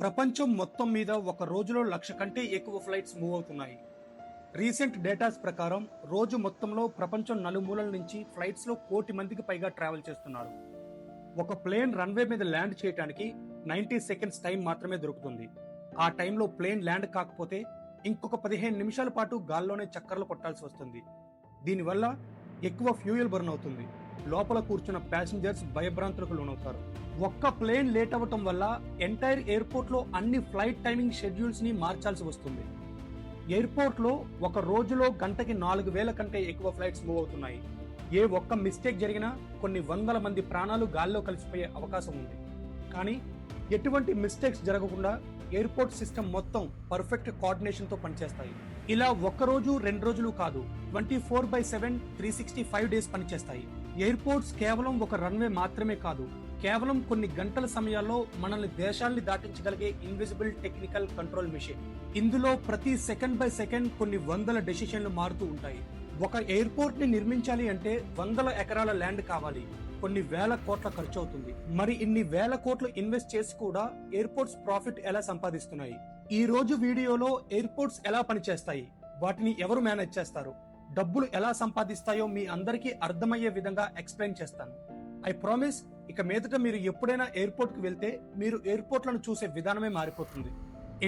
ప్రపంచం మొత్తం మీద ఒక రోజులో 1,00,000 కంటే ఎక్కువ ఫ్లైట్స్ మూవ్ అవుతున్నాయి. రీసెంట్ డేటాస్ ప్రకారం రోజు మొత్తంలో ప్రపంచం నలుమూలల నుంచి ఫ్లైట్స్ లో 1,00,00,000 మందికి పైగా ట్రావెల్ చేస్తున్నారు. ఒక ప్లేన్ రన్వే మీద ల్యాండ్ చేయడానికి 90 సెకండ్స్ టైం మాత్రమే దొరుకుతుంది. ఆ టైంలో ప్లేన్ ల్యాండ్ కాకపోతే ఇంకొక 15 నిమిషాల పాటు గాల్లోనే చక్కర్లు కొట్టాల్సి వస్తుంది. దీనివల్ల ఎక్కువ ఫ్యూయల్ బర్న్ అవుతుంది. లోపల కూర్చున్న ప్యాసింజర్స్ భయభ్రాంతులకు లోనవుతారు. ఒక్క ప్లేన్ లేట్ అవ్వటం వల్ల ఎంటైర్ ఎయిర్పోర్ట్ లో అన్ని ఫ్లైట్ టైమింగ్ షెడ్యూల్స్ ని మార్చాల్సి వస్తుంది. ఎయిర్పోర్ట్ లో ఒక రోజులో గంటకి 4,000 కంటే ఎక్కువ ఫ్లైట్స్ మూవ్ అవుతున్నాయి. ఏ ఒక్క మిస్టేక్ జరిగినా కొన్ని వందల మంది ప్రాణాలు గాల్లో కలిసిపోయే అవకాశం ఉంది. కానీ ఎటువంటి మిస్టేక్స్ జరగకుండా ఎయిర్పోర్ట్ సిస్టమ్ మొత్తం పర్ఫెక్ట్ కోఆర్డినేషన్ తో పనిచేస్తాయి. ఇలా ఒక్క రోజు 2 రోజులు కాదు, 24/7 365 డేస్ పనిచేస్తాయి. ఎయిర్పోర్ట్స్ కేవలం ఒక రన్వే మాత్రమే కాదు, కేవలం కొన్ని గంటల సమయాల్లో మనల్ని దేశాల్ని దాటించగలిగే ఇన్విజిబుల్ టెక్నికల్ కంట్రోల్ మెషిన్. ఇందులో ప్రతి సెకండ్ బై సెకండ్ కొన్ని వందల డెసిషన్లు మారుతూ ఉంటాయి. ఒక ఎయిర్పోర్ట్ ని నిర్మించాలి అంటే వందల ఎకరాల ల్యాండ్ కావాలి, కొన్ని వేల కోట్ల ఖర్చు అవుతుంది. మరి ఇన్ని వేల కోట్లు ఇన్వెస్ట్ చేసి కూడా ఎయిర్పోర్ట్స్ ప్రాఫిట్ ఎలా సంపాదిస్తున్నాయి? ఈ రోజు వీడియోలో ఎయిర్పోర్ట్స్ ఎలా పనిచేస్తాయి, వాటిని ఎవరు మేనేజ్ చేస్తారు, డబ్బులు ఎలా సంపాదిస్తాయో మీ అందరికీ అర్థమయ్యే విధంగా ఎక్స్ప్లెయిన్ చేస్తాను. ఐ ప్రామిస్, ఇక మీదట మీరు ఎప్పుడైనా ఎయిర్పోర్ట్ కి వెళ్తే మీరు ఎయిర్పోర్ట్లను చూసే విధానమే మారిపోతుంది.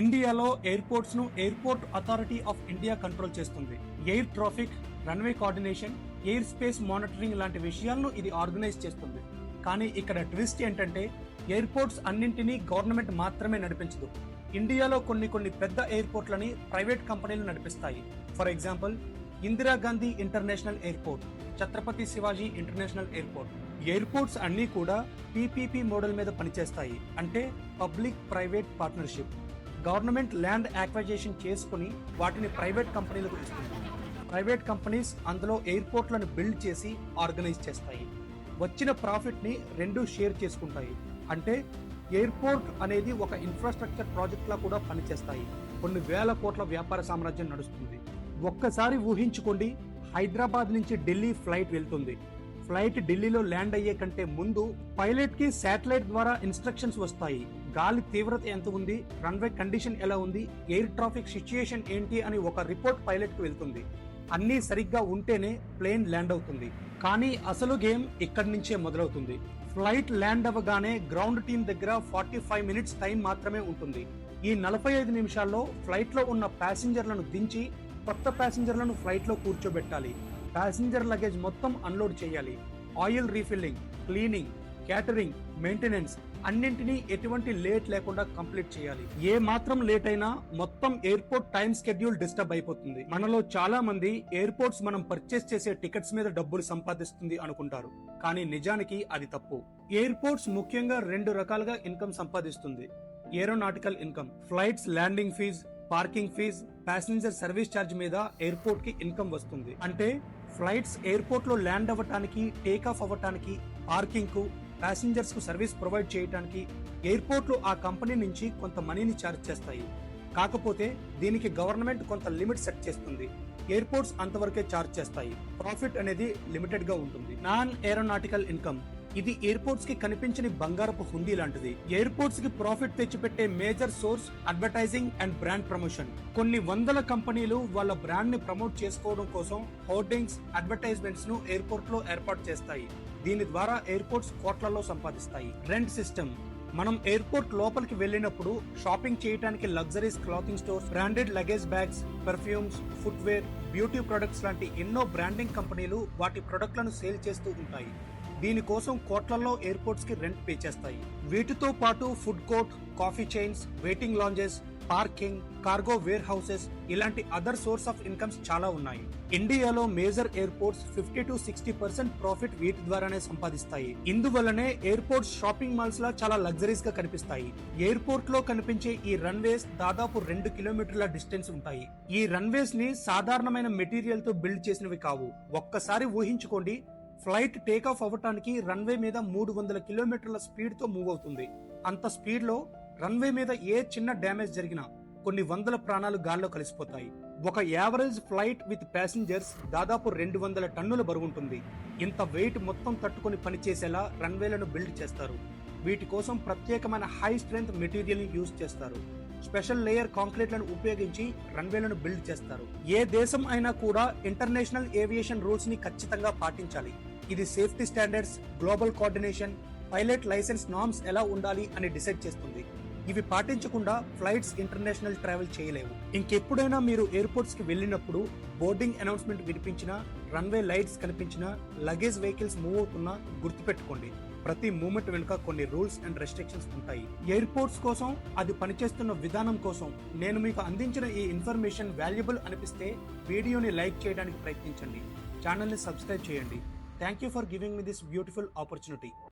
ఇండియాలో ఎయిర్పోర్ట్స్ ను airport authority of India control చేస్తుంది. Air traffic, runway coordination, air space monitoring లాంటి విషయాలను ఇది ఆర్గనైజ్ చేస్తుంది. కానీ ఇక్కడ ట్విస్ట్ ఏంటంటే ఎయిర్పోర్ట్స్ అన్నింటినీ గవర్నమెంట్ మాత్రమే నడిపించదు. ఇండియాలో కొన్ని పెద్ద ఎయిర్పోర్ట్లని ప్రైవేట్ కంపెనీలు నడిపిస్తాయి. For example, Indira Gandhi international airport, Chhatrapati Shivaji international airport. Airports అన్ని కూడా పీపీపీ మోడల్ మీద పనిచేస్తాయి. అంటే public private partnership. Government land యాక్వైజేషన్ చేసుకుని వాటిని ప్రైవేట్ కంపెనీలకు ఇస్తుంది. ప్రైవేట్ కంపెనీస్ అందులో ఎయిర్పోర్ట్లను బిల్డ్ చేసి ఆర్గనైజ్ చేస్తాయి. వచ్చిన ప్రాఫిట్ ని రెండు షేర్ చేసుకుంటాయి. అంటే ఎయిర్పోర్ట్ అనేది ఒక ఇన్ఫ్రాస్ట్రక్చర్ ప్రాజెక్ట్ లా కూడా పనిచేస్తాయి. కొన్ని వేల కోట్ల వ్యాపార సామ్రాజ్యం నడుస్తుంది. ఒక్కసారి ఊహించుకోండి, హైదరాబాద్ నుంచి ఢిల్లీ ఫ్లైట్ వెళ్తుంది. ఫ్లైట్ ఢిల్లీలో ల్యాండ్ అయ్యే కంటే ముందు పైలట్ కి శాటిలైట్ ద్వారా ఇన్స్ట్రక్షన్స్ వస్తాయి. గాలి తీవ్రత ఎంత ఉంది, రన్వే కండిషన్ ఎలా ఉంది, ఎయిర్ ట్రాఫిక్ సిచ్యుయేషన్ ఏంటి అని ఒక రిపోర్ట్ పైలట్ కి వెళ్తుంది. అన్నీ సరిగ్గా ఉంటేనే ప్లేన్ ల్యాండ్ అవుతుంది. కానీ అసలు గేమ్ ఇక్కడి నుంచే మొదలవుతుంది. ఫ్లైట్ ల్యాండ్ అవ్వగానే గ్రౌండ్ టీమ్ దగ్గర 45 మినిట్స్ టైం మాత్రమే ఉంటుంది. ఈ 45 నిమిషాల్లో ఫ్లైట్ లో ఉన్న ప్యాసింజర్లను దించి కొత్త ప్యాసింజర్లను ఫ్లైట్ లో కూర్చోబెట్టాలి. ప్యాసింజర్ లగేజ్ మొత్తం అన్లోడ్ చేయాలి. Oil refilling, cleaning, catering, maintenance అన్నింటినీ ఎటువంటి లేట్ లేకుండా కంప్లీట్ చేయాలి. ఏ మాత్రం లేట్ అయినా మొత్తం ఎయిర్పోర్ట్ టైం స్కెడ్యూల్ డిస్టర్బ్ అయిపోతుంది. మనలో చాలా మంది ఎయిర్పోర్ట్స్ మనం పర్చేస్ చేసే టికెట్స్ మీద డబ్బులు సంపాదిస్తుంది అనుకుంటారు. కానీ నిజానికి అది తప్పు. ఎయిర్పోర్ట్స్ ముఖ్యంగా 2 రకాలుగా ఇన్కమ్ సంపాదిస్తుంది. Aeronautical income, flights landing fees, parking fees, passenger service charge మీద ఎయిర్పోర్ట్ కి ఇన్కమ్ వస్తుంది. అంటే ఫ్లైట్స్ ఎయిర్పోర్ట్ లో ల్యాండ్ అవ్వటానికి, టేక్ ఆఫ్ అవ్వటానికి, పార్కింగ్ కు, ప్యాసింజర్స్ కు సర్వీస్ ప్రొవైడ్ చేయడానికి ఎయిర్పోర్ట్ లో ఆ కంపెనీ నుంచి కొంత మనీని ఛార్జ్ చేస్తాయి. కాకపోతే దీనికి గవర్నమెంట్ కొంత లిమిట్ సెట్ చేస్తుంది. ఎయిర్పోర్ట్స్ అంతవరకే ఛార్జ్ చేస్తాయి. ప్రాఫిట్ అనేది లిమిటెడ్ గా ఉంటుంది. నాన్ ఏరోనాటికల్ ఇన్కమ్, ఇది ఎయిర్పోర్ట్స్ కి కనిపించని బంగారపు హుండీ లాంటిది. ఎయిర్పోర్ట్స్ కి ప్రాఫిట్ తెచ్చిపెట్టే major source advertising and brand promotion. కొన్ని వందల కంపెనీలు వాళ్ళ బ్రాండ్ ని ప్రమోట్ చేసుకోవడం కోసం హోర్డింగ్స్, అడ్వర్టైజ్మెంట్స్ ను ఎయిర్పోర్ట్ లో ఏర్పాటు చేస్తాయి. దీని ద్వారా ఎయిర్పోర్ట్స్ కోట్లలో సంపాదిస్తాయి. రెంట్ సిస్టమ్, మనం ఎయిర్పోర్ట్ లోపలికి వెళ్ళినప్పుడు షాపింగ్ చేయడానికి luxuries clothing stores, branded luggage bags, perfumes, footwear, beauty products లాంటి ఎన్నో బ్రాండింగ్ కంపెనీలు వాటి ప్రొడక్ట్లను సేల్ చేస్తూ ఉంటాయి. దీనికోసం కోట్లలో ఎయిర్పోర్ట్స్ కి రెంట్ పే చేస్తాయి. వీటితో పాటు food court, coffee chains, waiting lounges, parking, cargo warehouses ఇలాంటి అదర్ సోర్స్ ఆఫ్ ఇన్కమ్స్ చాలా ఉన్నాయి. ఇండియాలో మేజర్ ఎయిర్పోర్ట్స్ 50 to 60% ప్రాఫిట్ వీటి ద్వారానే సంపాదిస్తాయి. ఇందువల్లనే ఎయిర్పోర్ట్స్ షాపింగ్ మాల్స్ లా చాలా లగ్జరీస్ గా కనిపిస్తాయి. ఎయిర్పోర్ట్ లో కనిపించే ఈ రన్వేస్ దాదాపు 2 కిలోమీటర్ల డిస్టెన్స్ ఉంటాయి. ఈ రన్వేస్ ని సాధారణమైన మెటీరియల్ తో బిల్డ్ చేసినవి కావు. ఒక్కసారి ఊహించుకోండి, ఫ్లైట్ టేక్ ఆఫ్ అవ్వటానికి రన్వే మీద 300 కిలోమీటర్ల స్పీడ్ తో మూవ్ అవుతుంది. అంత స్పీడ్ లో రన్వే మీద ఏ చిన్న డ్యామేజ్ జరిగినా కొన్ని వందల ప్రాణాలు గాల్లో కలిసిపోతాయి. ఒక యావరేజ్ ఫ్లైట్ విత్ ప్యాసింజర్స్ దాదాపు 200 టన్నుల బరువు ఉంటుంది. ఇంత వెయిట్ మొత్తం తట్టుకొని పనిచేసేలా రన్వేలను బిల్డ్ చేస్తారు. వీటి కోసం ప్రత్యేకమైన హై స్ట్రెంగ్త్ మెటీరియల్ని యూజ్ చేస్తారు. స్పెషల్ లేయర్ కాంక్రీట్లను ఉపయోగించి రన్వేలను బిల్డ్ చేస్తారు. ఏ దేశం అయినా కూడా ఇంటర్నేషనల్ ఏవియేషన్ రూల్స్ ని ఖచ్చితంగా పాటించాలి. ఇది safety standards, global coordination, pilot licence norms ఎలా ఉండాలి అని డిసైడ్ చేస్తుంది. ఇవి పాటించకుండా ఫ్లైట్స్ ఇంటర్నేషనల్ ట్రావెల్ చేయలేవు. ఇంకెప్పుడైనా మీరు ఎయిర్పోర్ట్స్ కి వెళ్ళినప్పుడు బోర్డింగ్ అనౌన్స్మెంట్ వినిపించినా, రన్వే లైట్స్ కనిపించినా, లగేజ్ వెహికల్స్ మూవ్ అవుతున్నా గుర్తుపెట్టుకోండి, ప్రతి మూమెంట్ వెనుక కొన్ని రూల్స్ అండ్ రెస్ట్రిక్షన్స్ ఉంటాయి. ఎయిర్పోర్ట్స్ కోసం, అది పనిచేస్తున్న విధానం కోసం నేను మీకు అందించిన ఈ ఇన్ఫర్మేషన్ వాల్యుబుల్ అనిపిస్తే వీడియోని లైక్ చేయడానికి ప్రయత్నించండి. ఛానల్ని సబ్స్క్రైబ్ చేయండి. Thank you for giving me this beautiful opportunity.